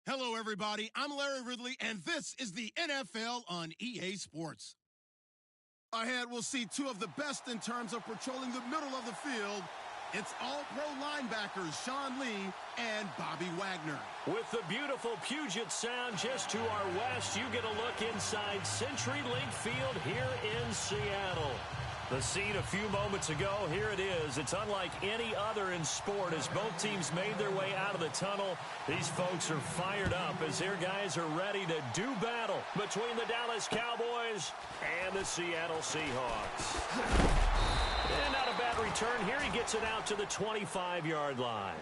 Hello, everybody. I'm Larry Ridley, and this is the NFL on EA Sports. Ahead, we'll see two of the best in terms of patrolling the middle of the field. It's all-pro linebackers Sean Lee and Bobby Wagner. With the beautiful Puget Sound just to our west, you get a look inside CenturyLink Field here in Seattle. The scene a few moments ago, here it is. It's unlike any other in sport as both teams made their way out of the tunnel. These folks are fired up as their guys are ready to do battle between the Dallas Cowboys and the Seattle Seahawks. And not a bad return here. He gets it out to the 25-yard line.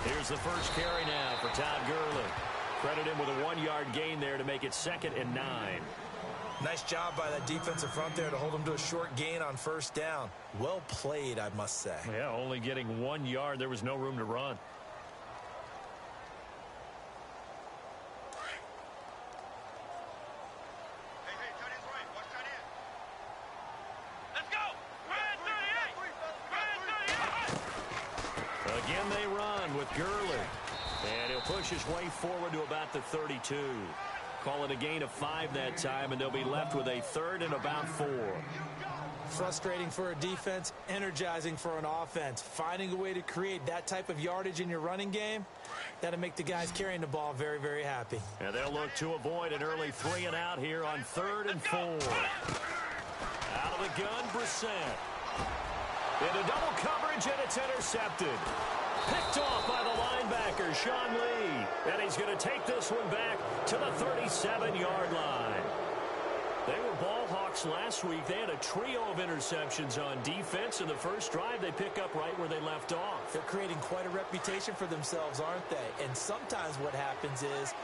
Here's the first carry now for Todd Gurley. Credit him with a 1-yard gain there to make it 2nd and 9. Nice job by that defensive front there to hold him to a short gain on first down. Well played, I must say. Yeah, only getting 1 yard. There was no room to run. Again, they run with Gurley. And he'll push his way forward to about the 32. Call it a gain of 5 that time, and they'll be left with a 3rd and about 4. Frustrating for a defense, energizing for an offense. Finding a way to create that type of yardage in your running game, that'll make the guys carrying the ball very, very happy. And they'll look to avoid an early 3 and out here on 3rd and 4. Out of the gun, Brissett. Into double coverage, and it's intercepted. Picked off by the linebacker, Sean Lee. And he's going to take this one back to the 37-yard line. They were ball hawks last week. They had a trio of interceptions on defense. In the first drive, they pick up right where they left off. They're creating quite a reputation for themselves, aren't they? And sometimes what happens is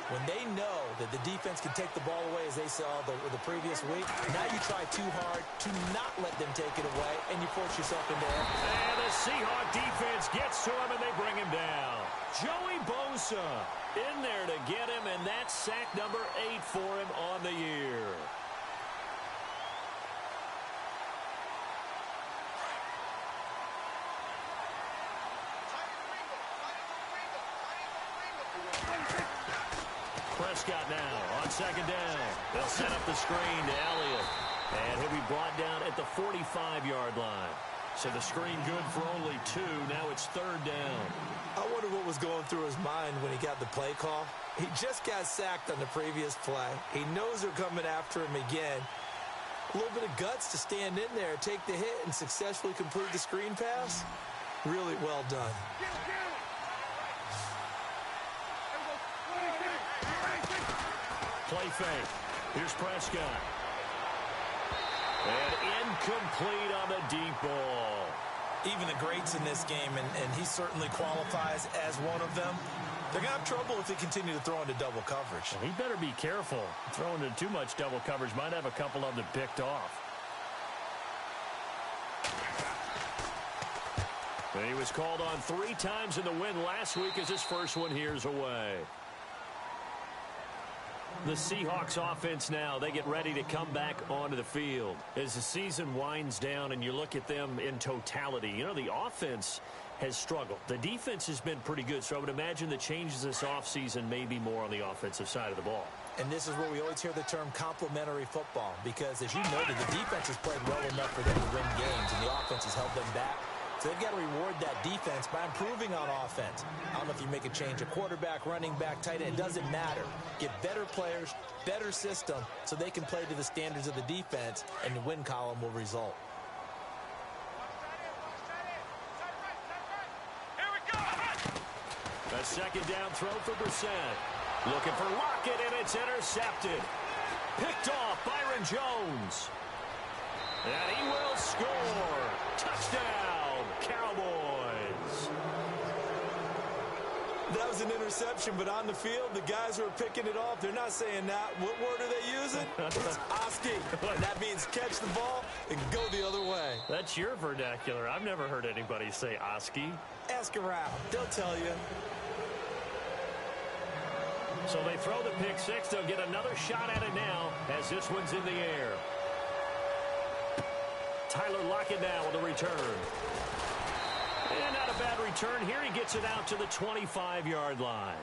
when they know that the defense can take the ball away, as they saw the previous week, now you try too hard to not let them take it away, and you force yourself into error. And the Seahawk defense gets to him, and they bring him down. Joey Bosa in there to get him, and that's sack number 8 for him on the year. Prescott now on 2nd down. They'll set up the screen to Elliott. And he'll be brought down at the 45-yard line. So the screen good for only 2. Now it's 3rd down. I wonder what was going through his mind when he got the play call. He just got sacked on the previous play. He knows they're coming after him again. A little bit of guts to stand in there, take the hit, and successfully complete the screen pass. Really well done. Play fake. Here's Prescott. And incomplete on the deep ball. Even the greats in this game, and he certainly qualifies as one of them, they're going to have trouble if they continue to throw into double coverage. Well, he better be careful. Throwing into too much double coverage might have a couple of them picked off. And he was called on 3 times in the win last week as his first one here's away. The Seahawks offense now, they get ready to come back onto the field. As the season winds down and you look at them in totality, you know, the offense has struggled. The defense has been pretty good, so I would imagine the changes this offseason may be more on the offensive side of the ball. And this is where we always hear the term complementary football, because as you noted, the defense has played well enough for them to win games, and the offense has held them back. So they've got to reward that defense by improving on offense. I don't know if you make a change, a quarterback, running back, tight end, it doesn't matter. Get better players, better system, so they can play to the standards of the defense, and the win column will result. A 2nd down throw for Brissett. Looking for Lockett, and it's intercepted. Picked off Byron Jones. And he will score. Touchdown, Cowboys. That was an interception, but on the field, the guys who are picking it off, they're not saying that. What word are they using? It's Oski. That means catch the ball and go the other way. That's your vernacular. I've never heard anybody say Oski. Ask around. They'll tell you. So they throw the pick six. They'll get another shot at it now as this one's in the air. Tyler Lockett now with a return. And not a bad return here. He gets it out to the 25-yard line.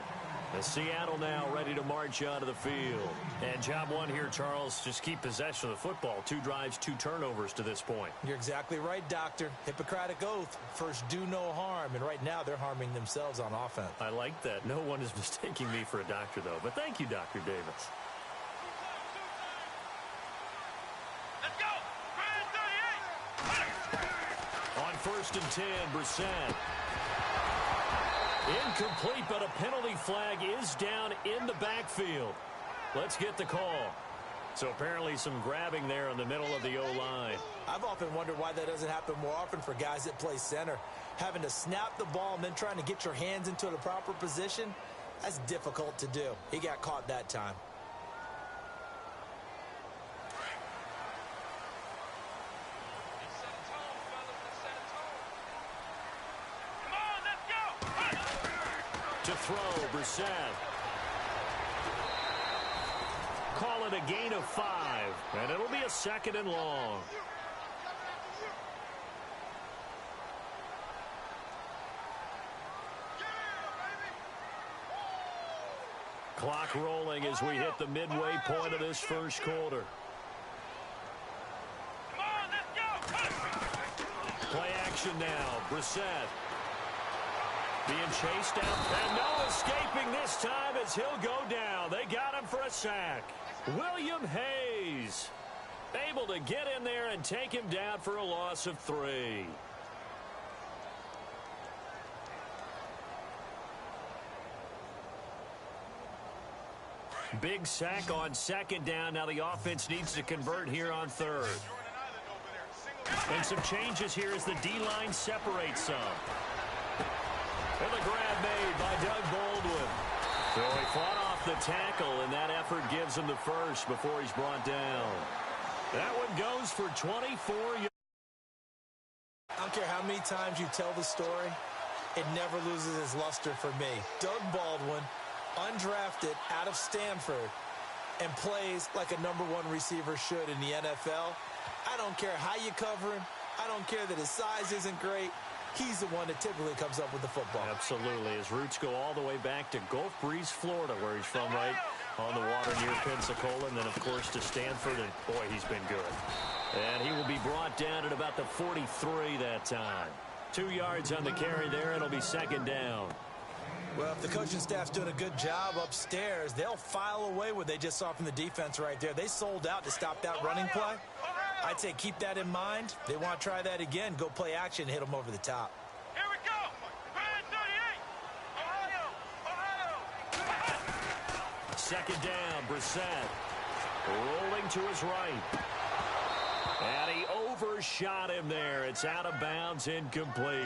The Seattle now ready to march out of the field. And job one here, Charles, just keep possession of the football. 2 drives, 2 turnovers to this point. You're exactly right, Doctor. Hippocratic oath. First, do no harm. And right now, they're harming themselves on offense. I like that. No one is mistaking me for a doctor, though. But thank you, Dr. Davis. Let's go! 38! On 1st and 10, Brissett. Incomplete, but a penalty flag is down in the backfield. Let's get the call. So apparently some grabbing there in the middle of the O-line. I've often wondered why that doesn't happen more often for guys that play center. Having to snap the ball and then trying to get your hands into the proper position, that's difficult to do. He got caught that time. To throw, Brissett. Call it a gain of 5, and it'll be a 2nd and long. Clock rolling as we hit the midway point of this first quarter. Play action now, Brissett. Being chased down, and no escaping this time as he'll go down. They got him for a sack. William Hayes able to get in there and take him down for a loss of 3. Big sack on 2nd down. Now the offense needs to convert here on 3rd. And some changes here as the D-line separates some. And the grab made by Doug Baldwin. So he fought off the tackle, and that effort gives him the first before he's brought down. That one goes for 24 yards. I don't care how many times you tell the story, it never loses its luster for me. Doug Baldwin, undrafted out of Stanford, and plays like a #1 receiver should in the NFL. I don't care how you cover him. I don't care that his size isn't great. He's the one that typically comes up with the football. Absolutely. His roots go all the way back to Gulf Breeze, Florida, where he's from, right on the water near Pensacola. And then, of course, to Stanford. And, boy, he's been good. And he will be brought down at about the 43 that time. 2 yards on the carry there. It'll be 2nd down. Well, if the coaching staff's doing a good job upstairs, they'll file away what they just saw from the defense right there. They sold out to stop that running play. I'd say keep that in mind. They want to try that again. Go play action, hit them over the top. Here we go. 38. Ohio. 2nd down, Brissett. Rolling to his right. And he overshot him there. It's out of bounds, incomplete.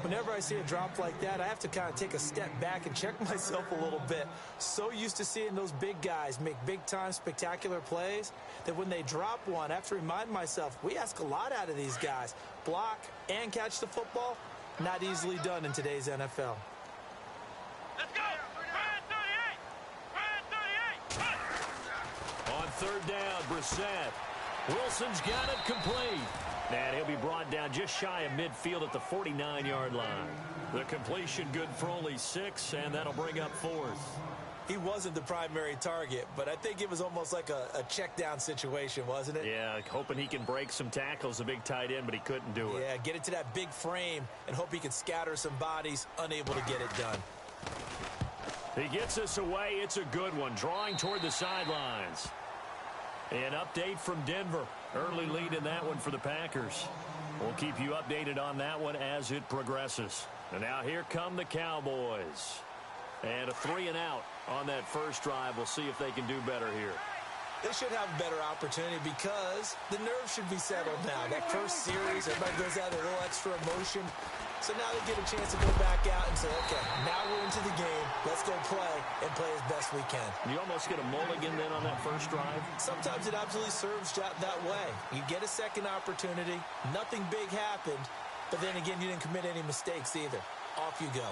Whenever I see a drop like that, I have to kind of take a step back and check myself a little bit. So used to seeing those big guys make big-time spectacular plays that when they drop one, I have to remind myself, we ask a lot out of these guys. Block and catch the football, not easily done in today's NFL. Let's go. 38. On 3rd down, Brissett. Wilson's got it complete. And he'll be brought down just shy of midfield at the 49-yard line. The completion good for only 6, and that'll bring up 4th. He wasn't the primary target, but I think it was almost like a check-down situation, wasn't it? Yeah, hoping he can break some tackles, a big tight end, but he couldn't do it. Yeah, get it to that big frame and hope he can scatter some bodies, unable to get it done. He gets us away. It's a good one, drawing toward the sidelines. An update from Denver. Early lead in that one for the Packers. We'll keep you updated on that one as it progresses. And now here come the Cowboys. And a 3-and-out on that first drive. We'll see if they can do better here. They should have a better opportunity because the nerves should be settled now. That first series, everybody goes out with a little extra emotion. So now they get a chance to go back out and say, okay, now we're into the game. Let's go play and play as best we can. You almost get a mulligan then on that first drive? Sometimes it absolutely serves that way. You get a second opportunity. Nothing big happened. But then again, you didn't commit any mistakes either. Off you go.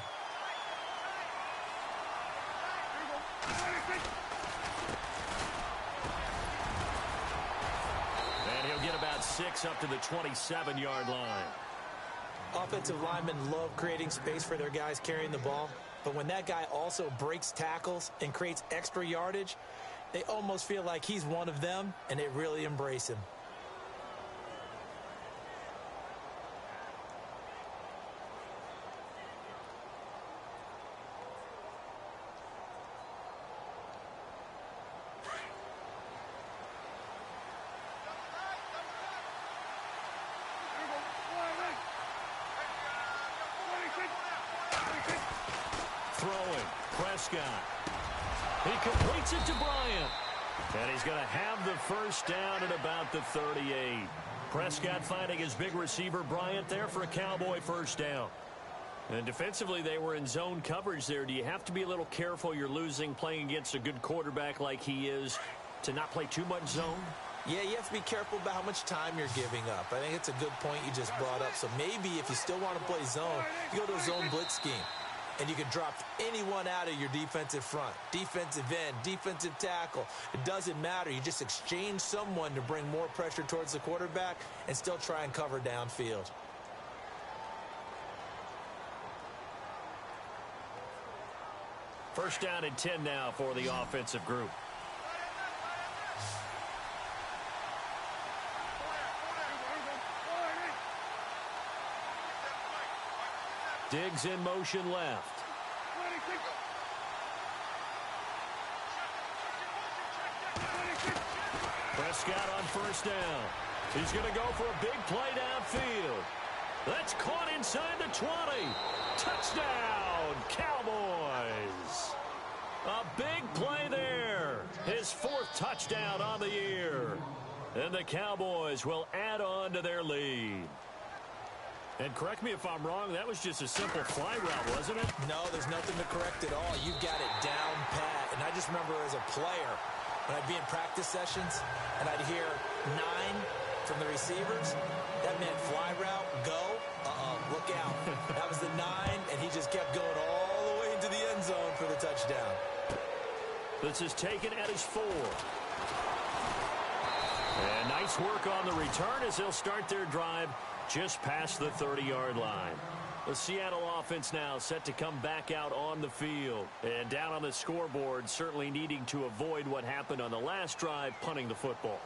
And he'll get about 6 up to the 27-yard line. Offensive linemen love creating space for their guys carrying the ball. But when that guy also breaks tackles and creates extra yardage, they almost feel like he's one of them, and they really embrace him. Throwing, Prescott. He completes it to Bryant. And he's going to have the first down at about the 38. Prescott finding his big receiver Bryant there for a Cowboy first down. And defensively, they were in zone coverage there. Do you have to be a little careful you're losing playing against a good quarterback like he is to not play too much zone? Yeah, you have to be careful about how much time you're giving up. I think it's a good point you just brought up. So maybe if you still want to play zone, you go to a zone blitz scheme. And you can drop anyone out of your defensive front, defensive end, defensive tackle. It doesn't matter. You just exchange someone to bring more pressure towards the quarterback and still try and cover downfield. First down and 10 now for the offensive group. Diggs in motion left. Prescott on first down. He's going to go for a big play downfield. That's caught inside the 20. Touchdown, Cowboys. A big play there. His 4th touchdown on the year. And the Cowboys will add on to their lead. And correct me if I'm wrong, that was just a simple fly route, wasn't it? No, there's nothing to correct at all. You've got it down pat. And I just remember as a player, when I'd be in practice sessions and I'd hear 9 from the receivers, that meant fly route, go, look out. That was the 9, and he just kept going all the way into the end zone for the touchdown. This is taken at his 4. And nice work on the return as they'll start their drive just past the 30-yard line. The Seattle offense now set to come back out on the field. And down on the scoreboard, certainly needing to avoid what happened on the last drive, punting the football.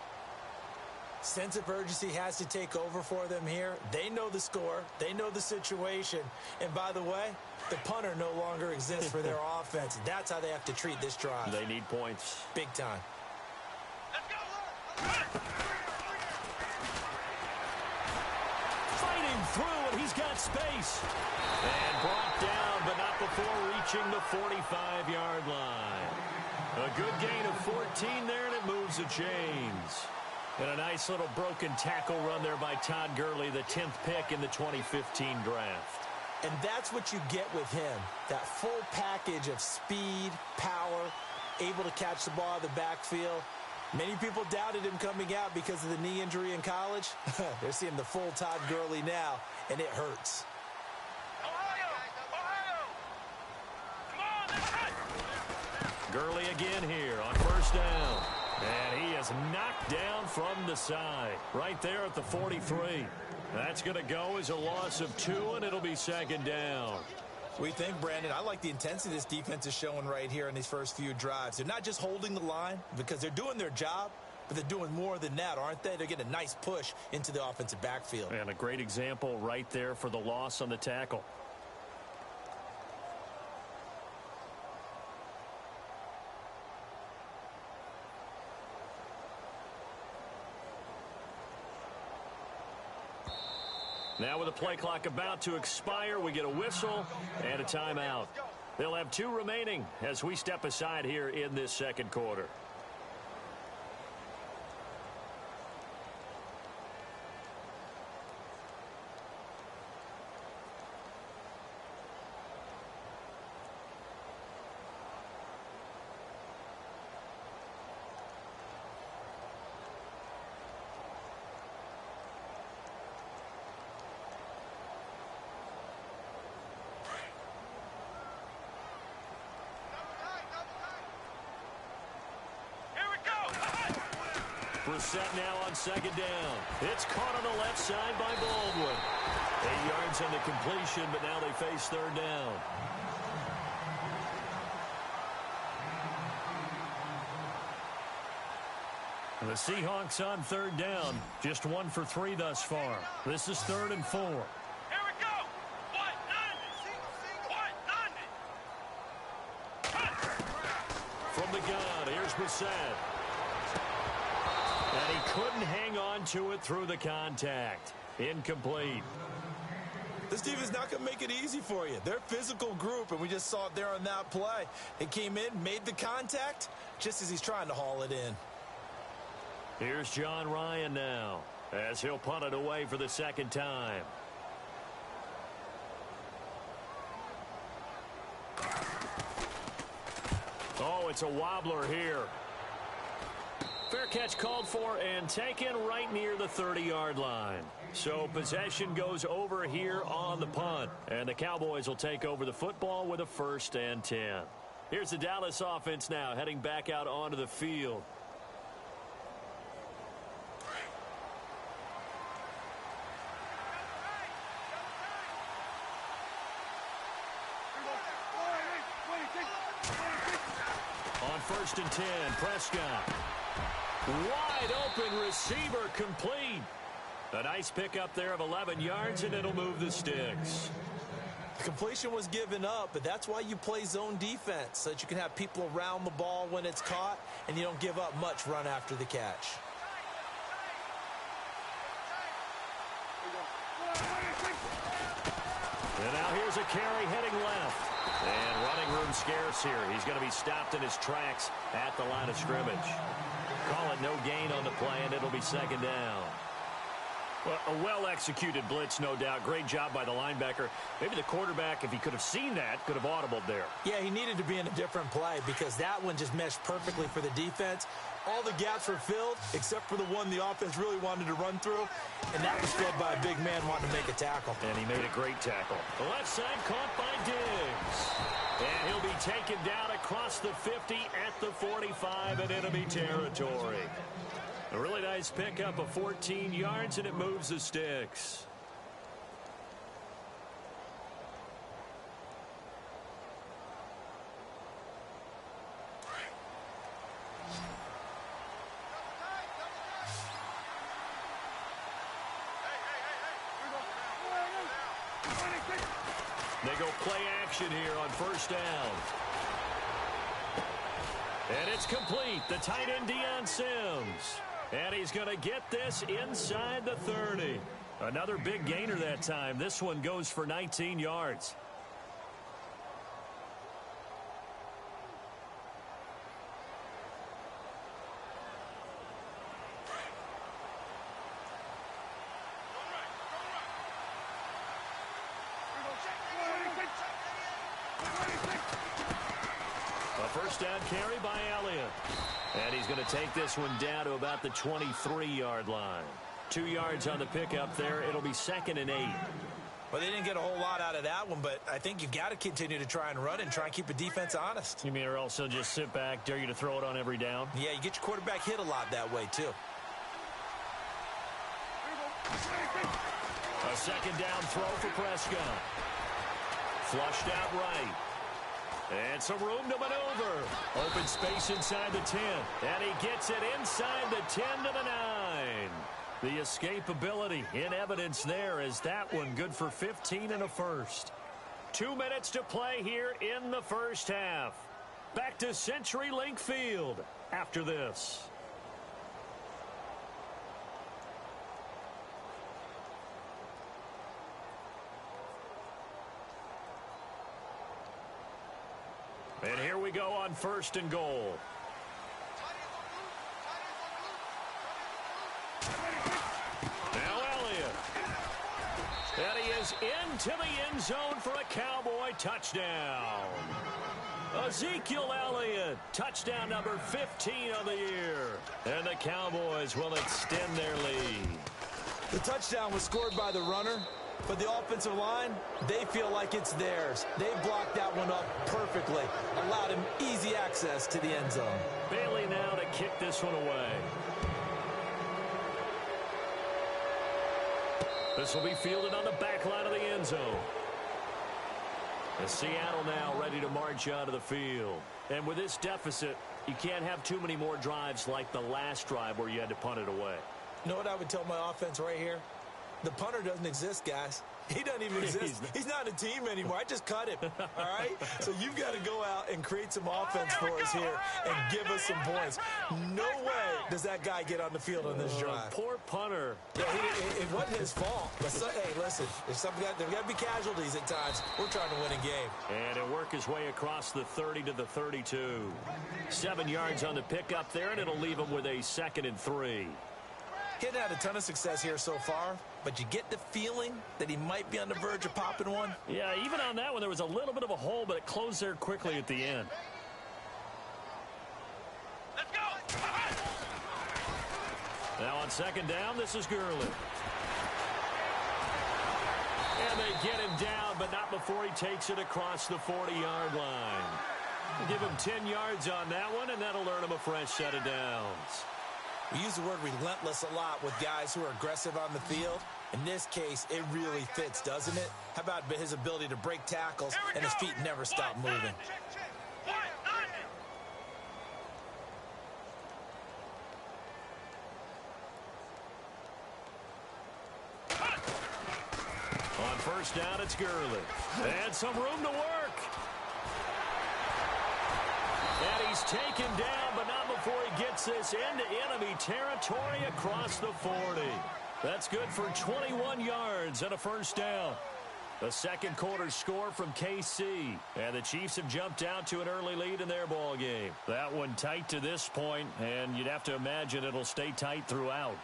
Sense of urgency has to take over for them here. They know the score. They know the situation. And by the way, the punter no longer exists for their offense. That's how they have to treat this drive. They need points. Big time. Fighting through, and he's got space. And brought down, but not before reaching the 45-yard line. A good gain of 14 there, and it moves the chains. And a nice little broken tackle run there by Todd Gurley, the 10th pick in the 2015 draft. And that's what you get with him, that full package of speed, power, able to catch the ball out of the backfield. Many people doubted him coming out because of the knee injury in college. They're seeing the full Todd Gurley now, and it hurts. Gurley again here on first down. And he is knocked down from the side. Right there at the 43. That's going to go as a loss of 2, and it'll be second down. We think, Brandon, I like the intensity this defense is showing right here in these first few drives. They're not just holding the line because they're doing their job, but they're doing more than that, aren't they? They're getting a nice push into the offensive backfield. And a great example right there for the loss on the tackle. Now with the play clock about to expire, we get a whistle and a timeout. They'll have 2 remaining as we step aside here in this second quarter. The set now on second down. It's caught on the left side by Baldwin. 8 yards on the completion, but now they face third down. The Seahawks on third down. Just 1 for 3 thus far. This is 3rd and 4. Here we go. 1-9. From the gun, here's Brissett. And he couldn't hang on to it through the contact. Incomplete. This team is not going to make it easy for you. They're a physical group, and we just saw it there on that play. He came in, made the contact, just as he's trying to haul it in. Here's John Ryan now, as he'll punt it away for the second time. Oh, it's a wobbler here. Fair catch called for and taken right near the 30-yard line. So possession goes over here on the punt. And the Cowboys will take over the football with a 1st and 10. Here's the Dallas offense now heading back out onto the field. On 1st and 10, Prescott. Wide open receiver complete. A nice pickup there of 11 yards, and it'll move the sticks. The completion was given up, but that's why you play zone defense, so that you can have people around the ball when it's caught, and you don't give up much run after the catch. And now here's a carry heading left. And running room scarce here. He's going to be stopped in his tracks at the line of scrimmage. Call it no gain on the play, and it'll be second down. Well, a well-executed blitz, no doubt. Great job by the linebacker. Maybe the quarterback, if he could have seen that, could have audibled there. Yeah, he needed to be in a different play because that one just meshed perfectly for the defense. All the gaps were filled except for the one the offense really wanted to run through, and that was filled by a big man wanting to make a tackle. And he made a great tackle. The left side caught by Diggs. And he'll be taken down across the 50 at the 45 in enemy territory. A really nice pickup of 14 yards, and it moves the sticks. They go play action here on 1st down. And it's complete. The tight end, Deion Sims. And he's going to get this inside the 30. Another big gainer that time. This one goes for 19 yards. A 1st down carry by Elliott. And he's going to take this one down to about the 23-yard line. 2 yards on the pickup there. It'll be 2nd and 8. Well, they didn't get a whole lot out of that one, but I think you've got to continue to try and run and try and keep the defense honest. You mean or also just sit back, dare you to throw it on every down? Yeah, you get your quarterback hit a lot that way, too. A 2nd down throw for Prescott. Flushed out right. And some room to maneuver. Open space inside the 10. And he gets it inside the 10 to the 9. The escapability in evidence there is that one good for 15 and a 1st. 2 minutes to play here in the 1st half. Back to CenturyLink Field after this. And here we go on 1st and goal. Now Elliott. And he is into the end zone for a Cowboy touchdown. Ezekiel Elliott, touchdown number 15 of the year. And the Cowboys will extend their lead. The touchdown was scored by the runner, but the offensive line, they feel like it's theirs. They blocked that one up perfectly, allowed him easy access to the end zone. Bailey now to kick this one away. This will be fielded on the back line of the end zone. And Seattle now ready to march out of the field. And with this deficit, you can't have too many more drives like the last drive where you had to punt it away. You know what I would tell my offense right here? The punter doesn't exist, guys. He doesn't even exist. He's not a team anymore. I just cut him, all right? So you've got to go out and create some offense for us here and give us some points. No way does that guy get on the field on this drive. Poor punter. Yeah, it wasn't his fault. But hey, listen, there's got to be casualties at times. We're trying to win a game. And it'll work his way across the 30 to the 32. 7 yards on the pickup there, and it'll leave him with a 2nd and 3. He hasn't had a ton of success here so far, but you get the feeling that he might be on the verge of popping one. Yeah, even on that one, there was a little bit of a hole, but it closed there quickly at the end. Let's go! Now on 2nd down, this is Gurley. And they get him down, but not before he takes it across the 40-yard line. Give him 10 yards on that one, and that'll earn him a fresh set of downs. We use the word relentless a lot with guys who are aggressive on the field. In this case, it really fits, doesn't it? How about his ability to break tackles and his feet never stop moving? On 1st down, it's Gurley. And some room to work. And he's taken down, but not before he gets this into enemy territory across the 40. That's good for 21 yards and a 1st down. The 2nd quarter score from KC. And the Chiefs have jumped out to an early lead in their ball game. That one tight to this point, and you'd have to imagine it'll stay tight throughout.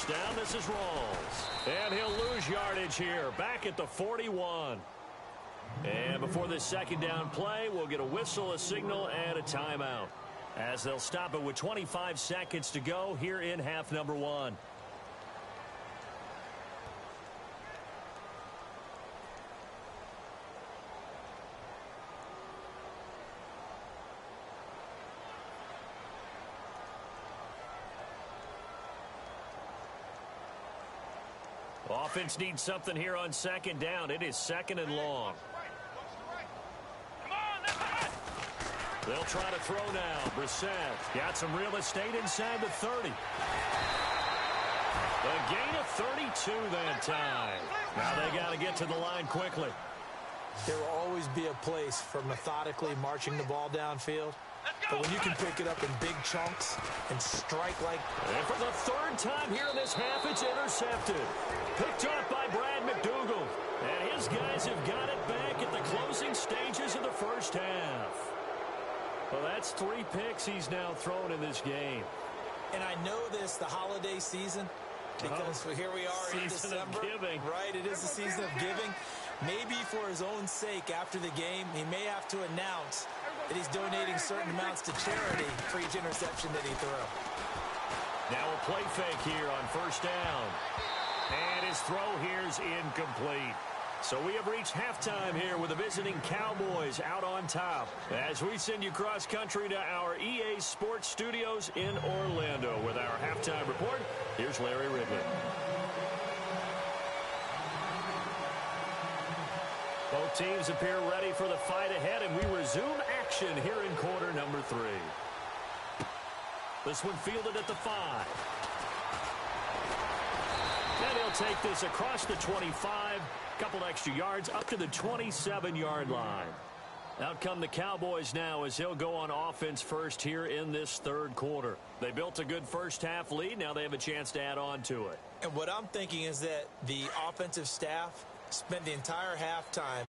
Down, this is Rawls. And he'll lose yardage here, back at the 41. And before this 2nd down play, we'll get a whistle, a signal, and a timeout, as they'll stop it with 25 seconds to go here in half number 1. Offense needs something here on 2nd down. It is 2nd and long. They'll try to throw now. Brissett got some real estate inside the 30. A gain of 32 that time. Now they got to get to the line quickly. There will always be a place for methodically marching the ball downfield. But when you can pick it up in big chunks and strike like... And for the 3rd time here in this half, it's intercepted. Picked off by Brad McDougald. And his guys have got it back at the closing stages of the 1st half. Well, that's 3 picks he's now thrown in this game. And I know this, the holiday season, because here we are in December. Season of giving. Right, it is the season of giving. Maybe for his own sake after the game, he may have to announce that he's donating certain amounts to charity for each interception that he threw. Now a play fake here on 1st down. And his throw here's incomplete. So we have reached halftime here with the visiting Cowboys out on top. As we send you cross country to our EA Sports Studios in Orlando with our halftime report, here's Larry Ridley. Both teams appear ready for the fight ahead, and we resume action here in quarter number 3. This one fielded at the 5. And he'll take this across the 25, couple extra yards up to the 27-yard line. Out come the Cowboys now as he'll go on offense first here in this 3rd quarter. They built a good 1st half lead. Now they have a chance to add on to it. And what I'm thinking is that the offensive staff spent the entire halftime.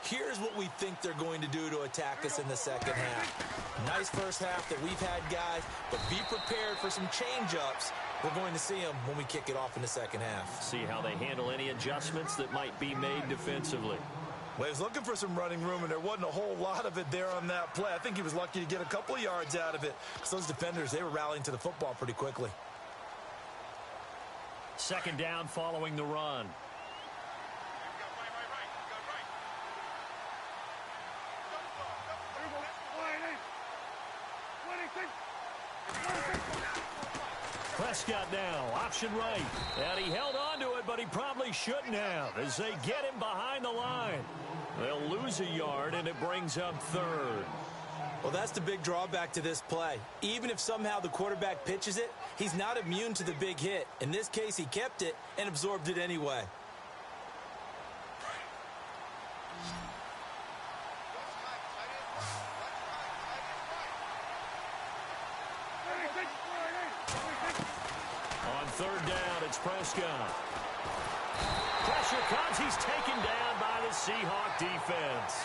Here's what we think they're going to do to attack us in the 2nd half. Nice 1st half that we've had, guys, but be prepared for some change-ups. We're going to see them when we kick it off in the 2nd half. See how they handle any adjustments that might be made defensively. Well, he was looking for some running room, and there wasn't a whole lot of it there on that play. I think he was lucky to get a couple of yards out of it, because those defenders, they were rallying to the football pretty quickly. 2nd down following the run. Prescott now, option right. And he held on to it, but he probably shouldn't have as they get him behind the line. They'll lose a yard, and it brings up third. Well, that's the big drawback to this play. Even if somehow the quarterback pitches it, he's not immune to the big hit. In this case, he kept it and absorbed it anyway. On third down, it's Prescott. Pressure comes. He's taken down by the Seahawk defense.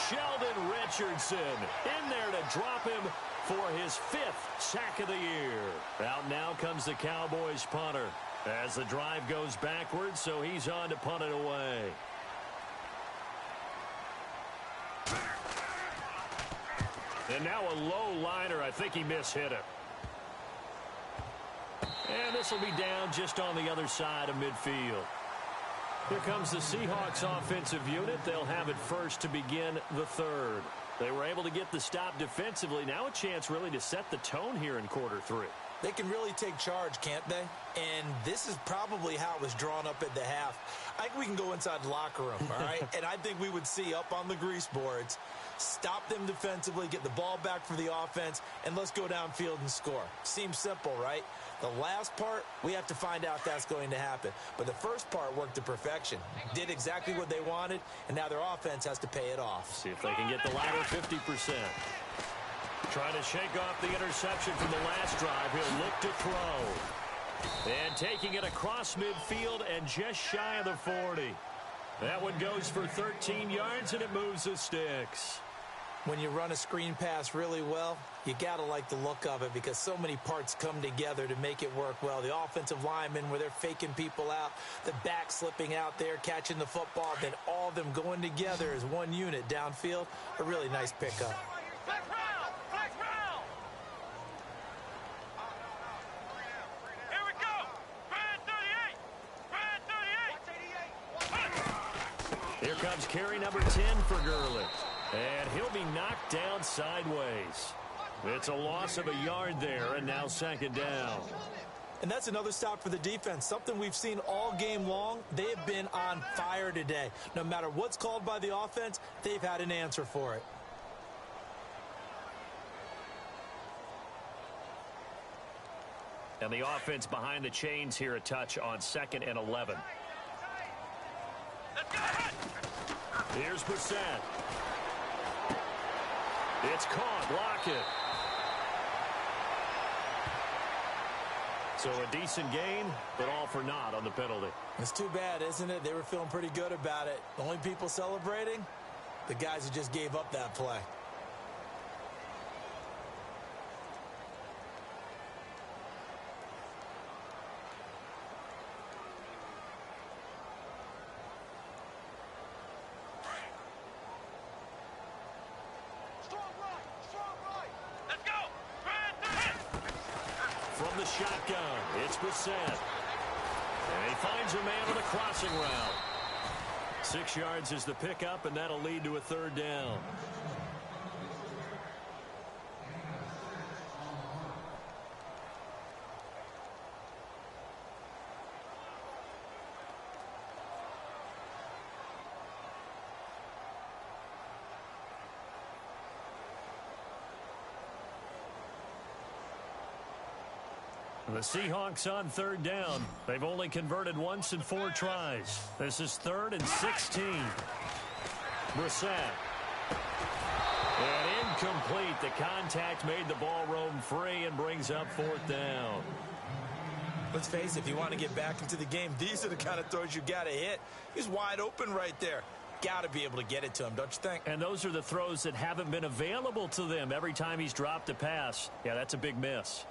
Sheldon Richardson in there to drop him for his 5th sack of the year. Out now comes the Cowboys punter as the drive goes backwards, so he's on to punt it away. And now a low liner. I think he mishit it. And this will be down just on the other side of midfield. Here comes the Seahawks offensive unit. They'll have it first to begin the third. They were able to get the stop defensively. Now a chance really to set the tone here in quarter 3. They can really take charge, can't they? And this is probably how it was drawn up at the half. I think we can go inside the locker room, all right? And I think we would see up on the grease boards, stop them defensively, get the ball back for the offense, and let's go downfield and score. Seems simple, right? The last part, we have to find out if that's going to happen. But the first part worked to perfection. Did exactly what they wanted, and now their offense has to pay it off. See if they can get the latter 50%. Trying to shake off the interception from the last drive. He'll look to throw. And taking it across midfield and just shy of the 40. That one goes for 13 yards, and it moves the sticks. When you run a screen pass really well, you got to like the look of it because so many parts come together to make it work well. The offensive linemen, where they're faking people out, the back slipping out there, catching the football, then all of them going together as one unit downfield. A really nice pickup. Here comes carry number 10 for Gurley. And he'll be knocked down sideways. It's a loss of a yard there, and now second down. And that's another stop for the defense, something we've seen all game long. They have been on fire today. No matter what's called by the offense, they've had an answer for it. And the offense behind the chains here a touch on 2nd and 11. Here's Brissett. It's caught. Lockett. So a decent gain, but all for naught on the penalty. It's too bad, isn't it? They were feeling pretty good about it. The only people celebrating, the guys who just gave up that play. From the shotgun, it's Brissett. And he finds a man on the crossing route. 6 yards is the pickup, and that'll lead to a third down. The Seahawks on third down. They've only converted once in 4 tries. This is 3rd and 16. Brissett. And incomplete. The contact made the ball roam free and brings up 4th down. Let's face it, if you want to get back into the game, these are the kind of throws you got to hit. He's wide open right there. Got to be able to get it to him, don't you think? And those are the throws that haven't been available to them every time he's dropped a pass. Yeah, that's a big miss.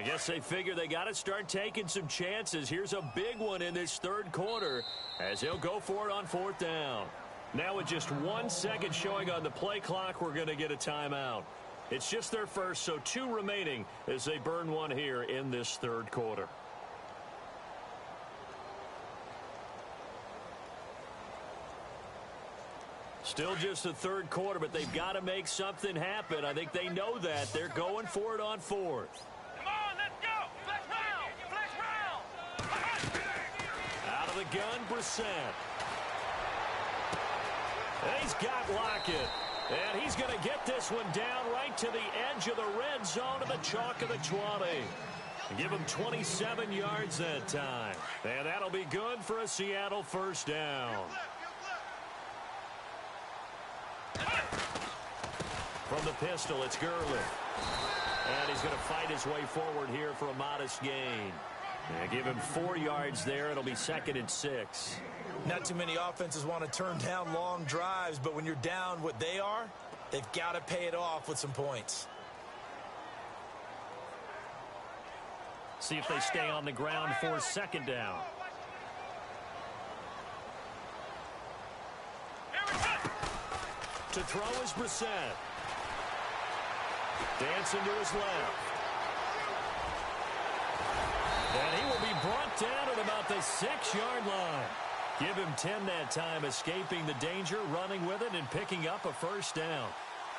I guess they figure they got to start taking some chances. Here's a big one in this 3rd quarter as he'll go for it on 4th down. Now with just 1 second showing on the play clock, we're going to get a timeout. It's just their first, so 2 remaining as they burn one here in this third quarter. Still just the third quarter, but they've got to make something happen. I think they know that. They're going for it on fourth. Come on, let's go. Flex round. Out of the gun, Brissett. And he's got Lockett. And he's going to get this one down right to the edge of the red zone of the chalk of the 20. Give him 27 yards that time. And that'll be good for a Seattle first down. From the pistol, it's Gurley. And he's going to fight his way forward here for a modest gain. Give him 4 yards there. It'll be 2nd and 6. Not too many offenses want to turn down long drives, but when you're down what they are, they've got to pay it off with some points. See if they stay on the ground for 2nd down. To throw is Brissett. Dancing to his left. And he will be brought down at about the 6-yard line. Give him 10 that time, escaping the danger, running with it, and picking up a first down.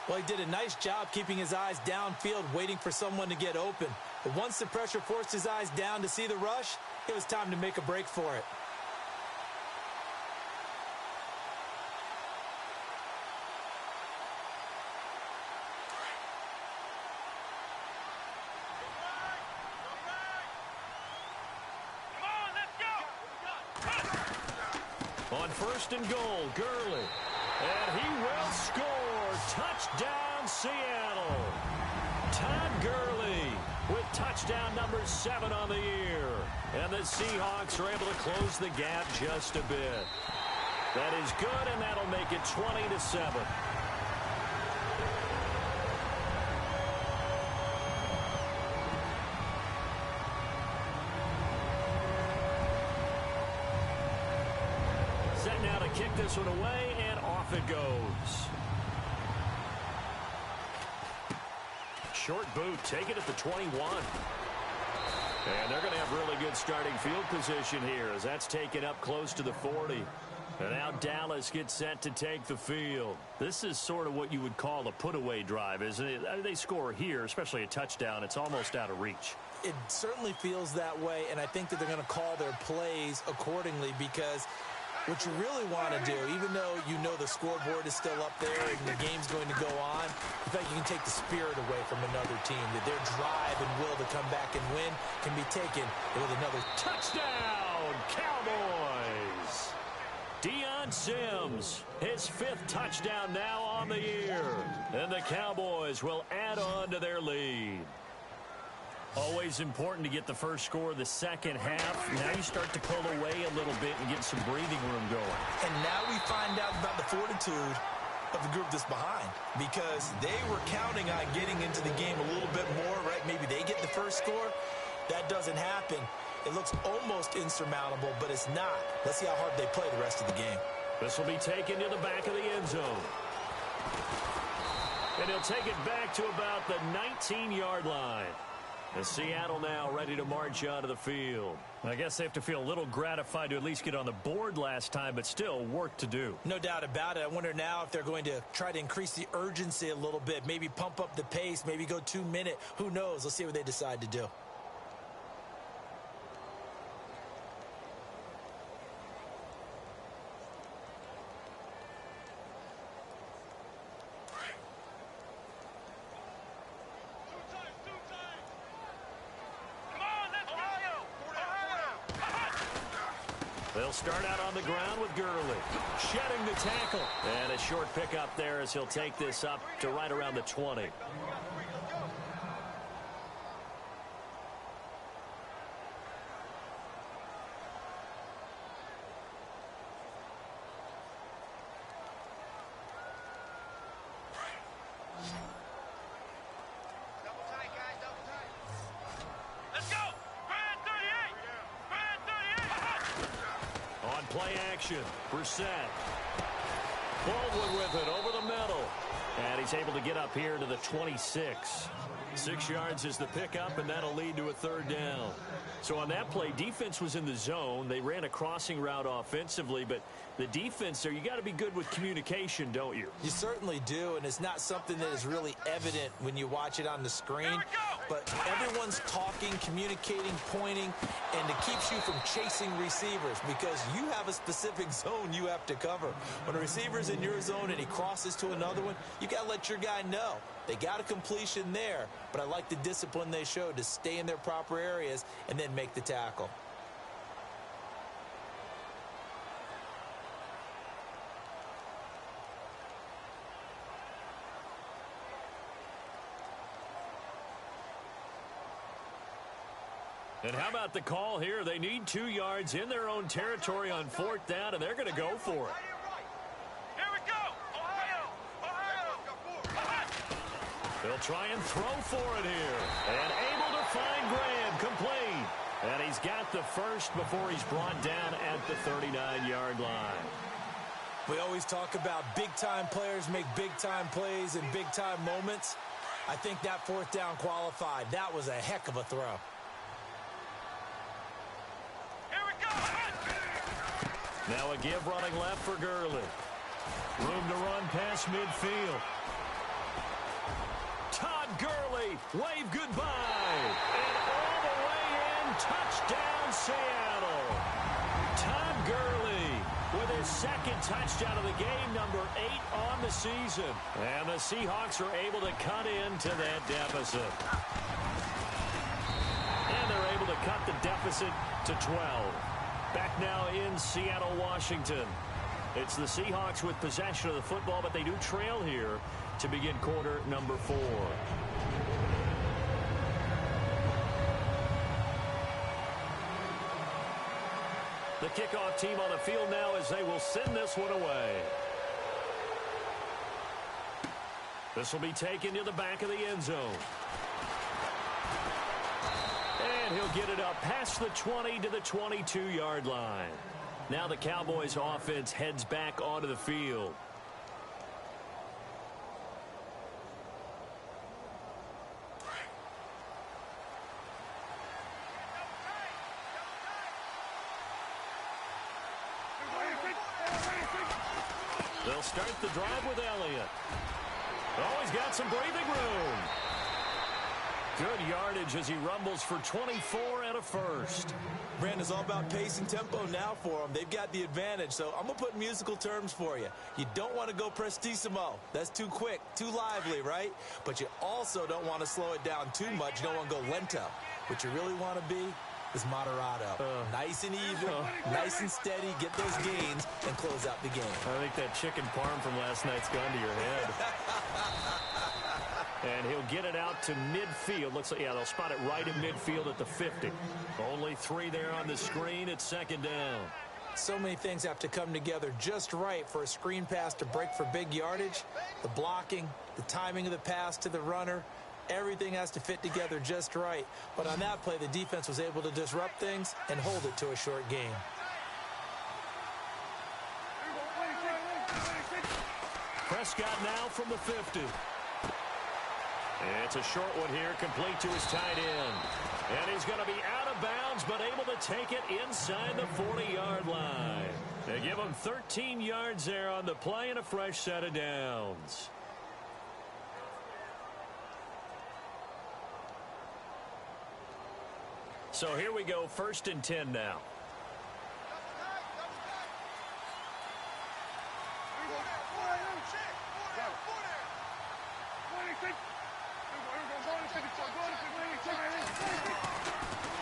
Well, he did a nice job keeping his eyes downfield, waiting for someone to get open. But once the pressure forced his eyes down to see the rush, it was time to make a break for it. On 1st and goal, Gurley. And he will score. Touchdown, Seattle. Todd Gurley with touchdown number 7 on the year. And the Seahawks are able to close the gap just a bit. That is good, and that'll make it 20-7. Now to kick this one away, and off it goes. Short boot, take it at the 21. And they're going to have really good starting field position here as that's taken up close to the 40. And now Dallas gets set to take the field. This is sort of what you would call a put-away drive, isn't it? I mean, they score here, especially a touchdown. It's almost out of reach. It certainly feels that way, and I think that they're going to call their plays accordingly because what you really want to do, even though you know the scoreboard is still up there and the game's going to go on, in fact, you can take the spirit away from another team, that their drive and will to come back and win can be taken with another touchdown, Cowboys. Deion Sims, his 5th touchdown now on the year. And the Cowboys will add on to their lead. Always important to get the first score of the second half. Now you start to pull away a little bit and get some breathing room going. And now we find out about the fortitude of the group that's behind, because they were counting on getting into the game a little bit more, right? Maybe they get the first score. That doesn't happen. It looks almost insurmountable, but it's not. Let's see how hard they play the rest of the game. This will be taken to the back of the end zone. And he'll take it back to about the 19-yard line. And Seattle now ready to march onto the field. I guess they have to feel a little gratified to at least get on the board last time, but still work to do. No doubt about it. I wonder now if they're going to try to increase the urgency a little bit, maybe pump up the pace, maybe go 2-minute. Who knows? Let's see what they decide to do. They'll start out on the ground with Gurley, shedding the tackle. And a short pickup there as he'll take this up to right around the 20. Play action. Brissett. Baldwin with it over the middle. And he's able to get up here to the 26. 6 yards is the pickup, and that'll lead to a third down. So on that play, defense was in the zone. They ran a crossing route offensively, but the defense there, you got to be good with communication, don't you? You certainly do, and it's not something that is really evident when you watch it on the screen. But everyone's talking, communicating, pointing, and it keeps you from chasing receivers because you have a specific zone you have to cover. When a receiver's in your zone and he crosses to another one, you got to let your guy know. They got a completion there, but I like the discipline they showed to stay in their proper areas and then make the tackle. And how about the call here? They need 2 yards in their own territory on 4th down, and they're going to go for it. Here we go! Ohio! They'll try and throw for it here. And able to find Graham, complete. And he's got the first before he's brought down at the 39-yard line. We always talk about big-time players make big-time plays in big-time moments. I think that 4th down qualified. That was a heck of a throw. Now a give running left for Gurley. Room to run past midfield. Todd Gurley, wave goodbye. And all the way in, touchdown Seattle. Todd Gurley with his second touchdown of the game, number 8 on the season. And the Seahawks are able to cut into that deficit. And they're able to cut the deficit to 12. Back now in Seattle, Washington. It's the Seahawks with possession of the football, but they do trail here to begin quarter number 4. The kickoff team on the field now as they will send this one away. This will be taken to the back of the end zone. And he'll get it up past the 20 to the 22-yard line. Now the Cowboys offense heads back onto the field. They'll start the drive with Elliott. Oh, he's got some breathing room. Good yardage as he rumbles for 24 and a first. Brandon, it's all about pace and tempo now for them. They've got the advantage, so I'm going to put musical terms for you. You don't want to go prestissimo. That's too quick, too lively, right? But you also don't want to slow it down too much. You don't want to go lento. What you really want to be is moderato. Nice and even, nice and steady, get those gains, and close out the game. I think that chicken parm from last night's gone to your head. And he'll get it out to midfield. Looks like, yeah, they'll spot it right in midfield at the 50. Only 3 there on the screen. It's second down. So many things have to come together just right for a screen pass to break for big yardage. The blocking, the timing of the pass to the runner, everything has to fit together just right. But on that play, the defense was able to disrupt things and hold it to a short game. Prescott now from the 50. It's a short one here, complete to his tight end. And he's going to be out of bounds, but able to take it inside the 40-yard line. They give him 13 yards there on the play and a fresh set of downs. So here we go, 1st and 10 now.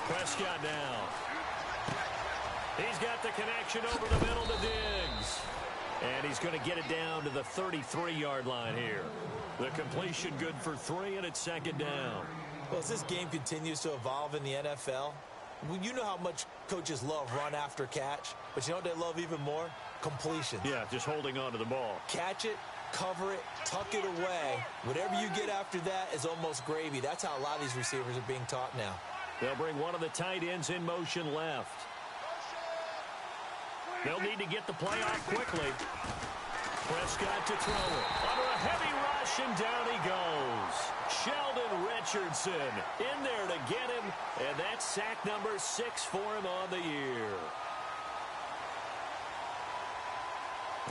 Prescott now. He's got the connection over the middle to Diggs. And he's going to get it down to the 33-yard line here. The completion good for 3, and it's second down. Well, as this game continues to evolve in the NFL, you know how much coaches love run after catch, but you know what they love even more? Completion. Yeah, just holding on to the ball. Catch it, cover it, tuck it away. Whatever you get after that is almost gravy. That's how a lot of these receivers are being taught now. They'll bring one of the tight ends in motion left. They'll need to get the play off quickly. Prescott to throw it. Under a heavy rush, and down he goes. Sheldon Richardson in there to get him, and that's sack number 6 for him on the year.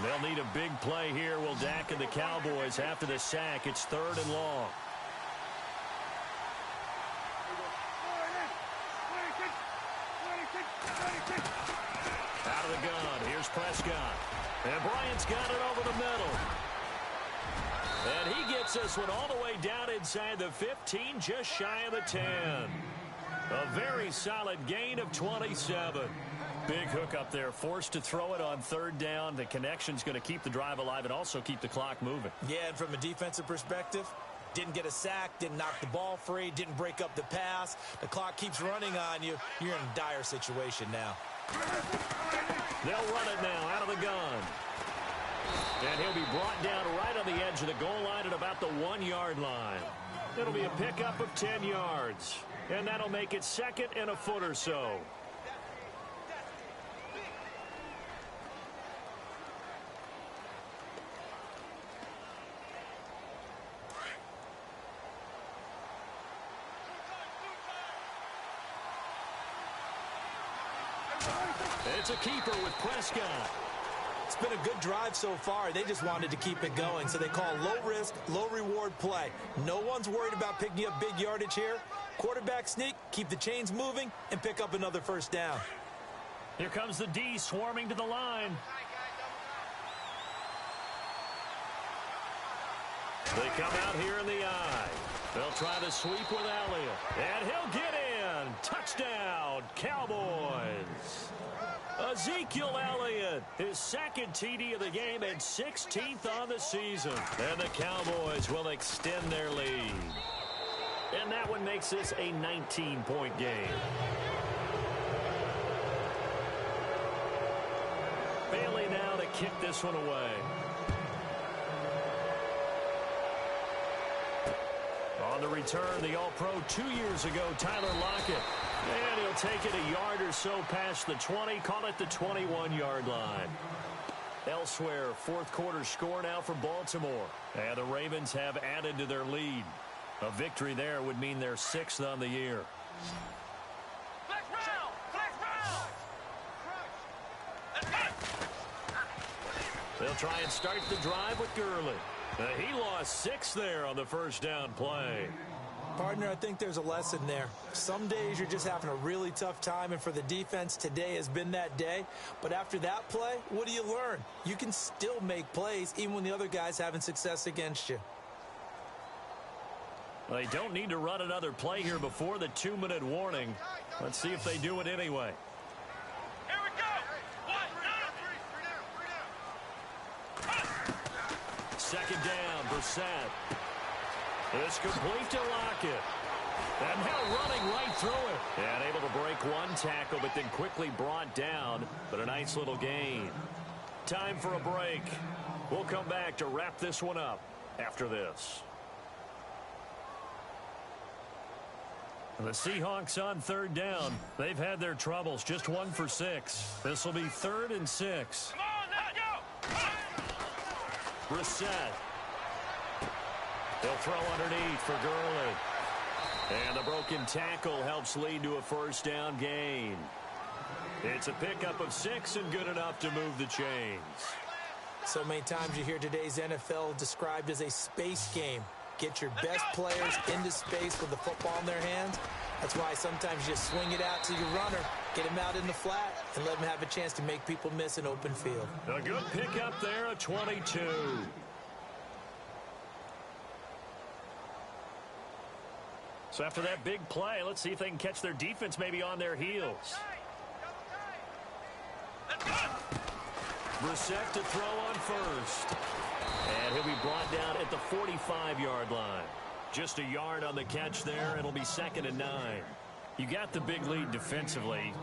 They'll need a big play here, will Dak and the Cowboys. After the sack, it's 3rd and long. Out of the gun, here's Prescott. And Bryant's got it over the middle. And he gets this one all the way down inside the 15, just shy of the 10. A very solid gain of 27. Big hook up there, forced to throw it on 3rd down. The connection's going to keep the drive alive and also keep the clock moving. Yeah, and from a defensive perspective, didn't get a sack, didn't knock the ball free, didn't break up the pass. The clock keeps running on you. You're in a dire situation now. They'll run it now out of the gun. And he'll be brought down right on the edge of the goal line at about the 1-yard line. It'll be a pickup of 10 yards. And that'll make it 2nd and a foot or so. It's a keeper with Prescott. It's been a good drive so far. They just wanted to keep it going, so they call low-risk, low-reward play. No one's worried about picking up big yardage here. Quarterback sneak, keep the chains moving, and pick up another 1st down. Here comes the D swarming to the line. They come out here in the I. They'll try the sweep with Elliott. And he'll get in. Touchdown, Cowboys. Ezekiel Elliott, his 2nd TD of the game and 16th on the season. And the Cowboys will extend their lead. And that one makes this a 19-point game. Bailey now to kick this one away. On the return, the All-Pro 2 years ago, Tyler Lockett. And he'll take it a yard or so past the 20, call it the 21-yard line. Elsewhere, 4th quarter score now for Baltimore. And the Ravens have added to their lead. A victory there would mean they're 6th on the year. Flex round! Flex round! They'll try and start the drive with Gurley. He lost 6 there on the 1st down play. Partner, I think there's a lesson there. Some days you're just having a really tough time, and for the defense, today has been that day. But after that play, what do you learn? You can still make plays even when the other guy's having success against you. They don't need to run another play here before the 2-minute warning. Let's see if they do it anyway. Here we go! 2nd down, Brissett. It's complete to Lockett. And now running right through it. And able to break one tackle, but then quickly brought down. But a nice little gain. Time for a break. We'll come back to wrap this one up after this. The Seahawks on 3rd down. They've had their troubles. Just 1 for 6. This will be 3rd and 6. Come on, let's go! Brissett. They'll throw underneath for Gurley. And the broken tackle helps lead to a 1st down gain. It's a pickup of 6 and good enough to move the chains. So many times you hear today's NFL described as a space game. Get your best players into space with the football in their hands. That's why sometimes you just swing it out to your runner, get him out in the flat, and let him have a chance to make people miss an open field. A good pickup there, a 22. So after that big play, let's see if they can catch their defense maybe on their heels. Brissett to throw on 1st. And he'll be brought down at the 45-yard line. Just a yard on the catch there. It'll be 2nd and 9. You got the big lead defensively.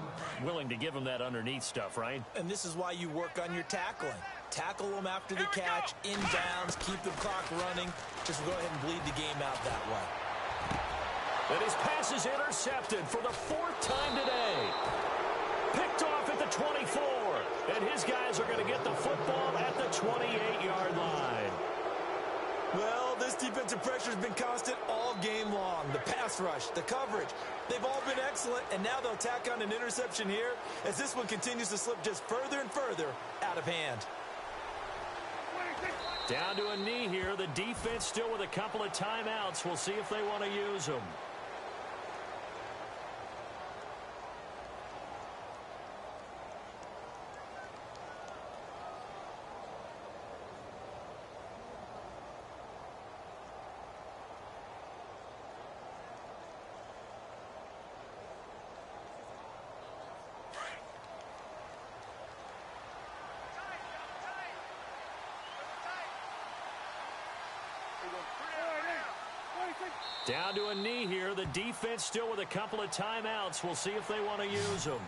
Willing to give them that underneath stuff, right? And this is why you work on your tackling. Tackle them after the catch, inbounds, keep the clock running. Just go ahead and bleed the game out that way. And his pass is intercepted for the 4th time today. Picked off at the 24. And his guys are going to get the football at the 28-yard Well, this defensive pressure has been constant all game long. The pass rush, the coverage, they've all been excellent, and now they'll tack on an interception here as this one continues to slip just further and further out of hand. Down to a knee here. The defense still with a couple of timeouts. We'll see if they want to use them. Down to a knee here. The defense still with a couple of timeouts. We'll see if they want to use them.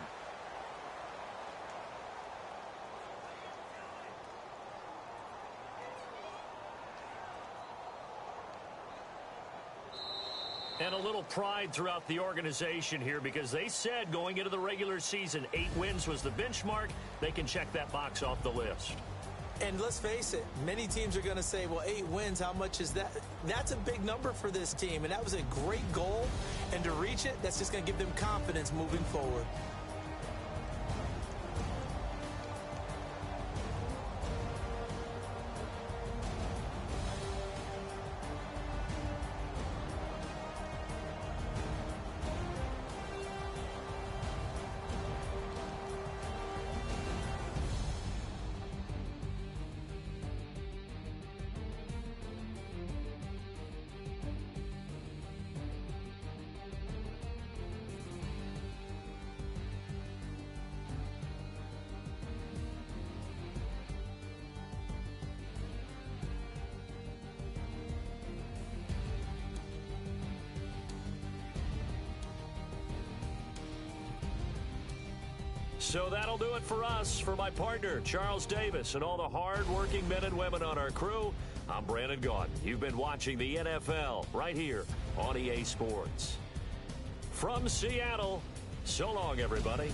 And a little pride throughout the organization here because they said going into the regular season, 8 wins was the benchmark. They can check that box off the list. And let's face it, many teams are going to say, well, 8 wins, how much is that? That's a big number for this team, and that was a great goal. And to reach it, that's just going to give them confidence moving forward. So that'll do it for us. For my partner, Charles Davis, and all the hard-working men and women on our crew, I'm Brandon Gaudin. You've been watching the NFL right here on EA Sports. From Seattle, so long, everybody.